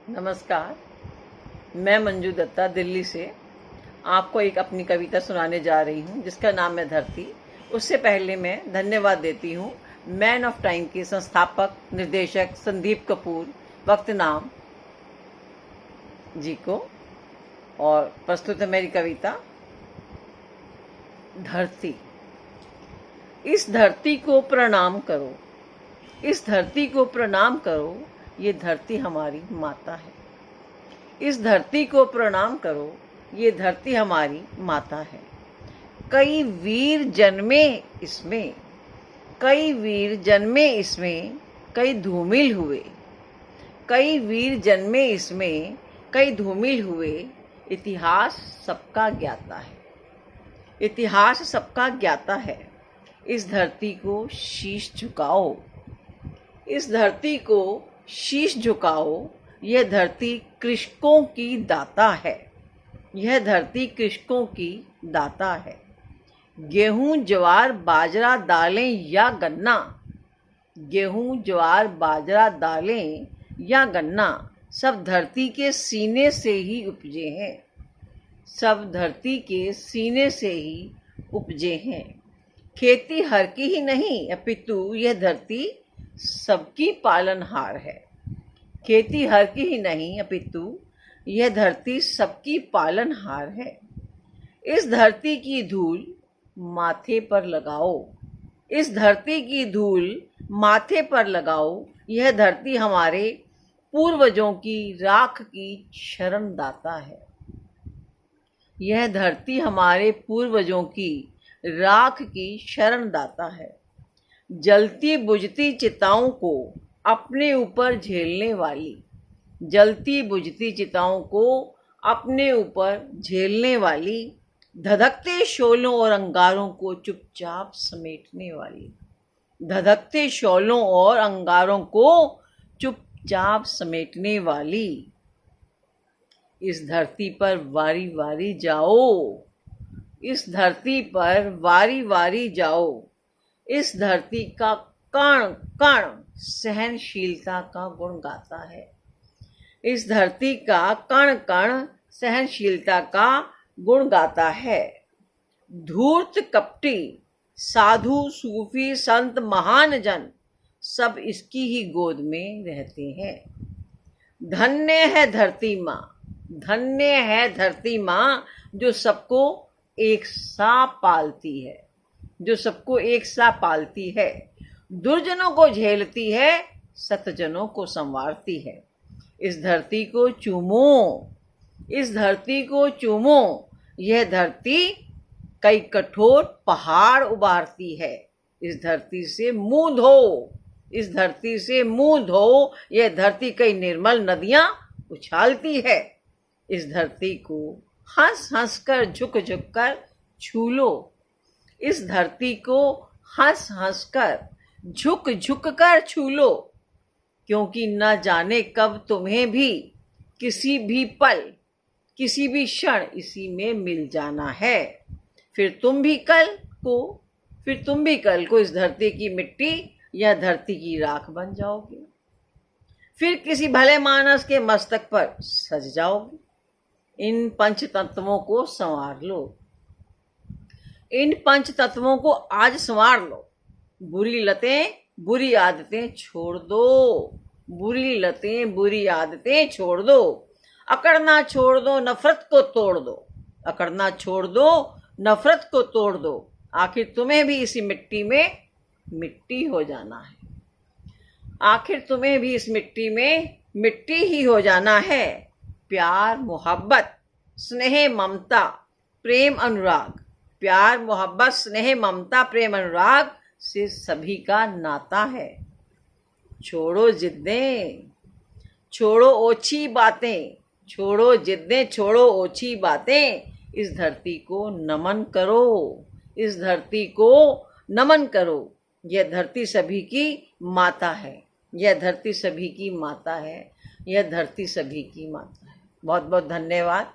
नमस्कार। मैं मंजू दत्ता दिल्ली से आपको एक अपनी कविता सुनाने जा रही हूँ जिसका नाम है धरती। उससे पहले मैं धन्यवाद देती हूँ मैन ऑफ टाइम के संस्थापक निर्देशक संदीप कपूर वक्त नाम जी को। और प्रस्तुत है मेरी कविता धरती। इस धरती को प्रणाम करो, इस धरती को प्रणाम करो, ये धरती हमारी माता है। इस धरती को प्रणाम करो, ये धरती हमारी माता है। कई वीर जन्मे इसमें, कई वीर जन्मे इसमें, कई धूमिल हुए। कई वीर जन्मे इसमें, कई धूमिल हुए। इतिहास सबका ज्ञाता है, इतिहास सबका ज्ञाता है। इस धरती को शीश झुकाओ, इस धरती को शीश झुकाओ। यह धरती कृषकों की दाता है, यह धरती कृषकों की दाता है। गेहूं ज्वार बाजरा दालें या गन्ना, गेहूं ज्वार बाजरा दालें या गन्ना सब धरती के सीने से ही उपजे हैं, सब धरती के सीने से ही उपजे हैं। खेती हर की ही नहीं अपितु यह धरती सबकी पालनहार है। खेती हर की ही नहीं अपितु यह धरती सबकी पालनहार है। इस धरती की धूल माथे पर लगाओ, इस धरती की धूल माथे पर लगाओ। यह धरती हमारे पूर्वजों की राख की शरणदाता है, यह धरती हमारे पूर्वजों की राख की शरणदाता है। जलती बुझती चिताओं को अपने ऊपर झेलने वाली, जलती बुझती चिताओं को अपने ऊपर झेलने वाली, धधकते शोलों और अंगारों को चुपचाप समेटने वाली, धधकते शोलों और अंगारों को चुपचाप समेटने वाली। इस धरती पर वारी वारी जाओ, इस धरती पर वारी वारी जाओ। इस धरती का कण कण सहनशीलता का गुण गाता है, इस धरती का कण कण सहनशीलता का गुण गाता है। धूर्त कपटी साधु सूफी संत महान जन सब इसकी ही गोद में रहते हैं। धन्य है धरती माँ, धन्य है धरती माँ जो सबको एक सा पालती है, जो सबको एक सा पालती है। दुर्जनों को झेलती है, सतजनों को संवारती है। इस धरती को चूमो, इस धरती को चूमो। यह धरती कई कठोर पहाड़ उबारती है। इस धरती से मुंह धो, इस धरती से मुंह धो। यह धरती कई निर्मल नदियां उछालती है। इस धरती को हंस हंस कर झुक झुक कर छू लो, इस धरती को हंस हंस कर झुक झुक कर छू लो। क्योंकि न जाने कब तुम्हें भी किसी भी पल किसी भी क्षण इसी में मिल जाना है। फिर तुम भी कल को इस धरती की मिट्टी या धरती की राख बन जाओगे, फिर किसी भले मानस के मस्तक पर सज जाओगे। इन पंच तत्वों को संवार लो, इन पंच तत्वों को आज संवार लो। बुरी लतें बुरी आदतें छोड़ दो, बुरी लतें बुरी आदतें छोड़ दो। अकड़ना छोड़ दो, नफरत को तोड़ दो, अकड़ना छोड़ दो, नफरत को तोड़ दो। आखिर तुम्हें भी इसी मिट्टी में मिट्टी हो जाना है, आखिर तुम्हें भी इस मिट्टी में मिट्टी ही हो जाना है। प्यार मोहब्बत स्नेह ममता प्रेम अनुराग, प्यार मोहब्बत स्नेह ममता प्रेम अनुराग से सभी का नाता है। छोड़ो जिद्दें, छोड़ो ओछी बातें, छोड़ो जिद्दें, छोड़ो ओछी बातें। इस धरती को नमन करो, इस धरती को नमन करो। यह धरती सभी की माता है, यह धरती सभी की माता है, यह धरती सभी की माता है। बहुत बहुत धन्यवाद।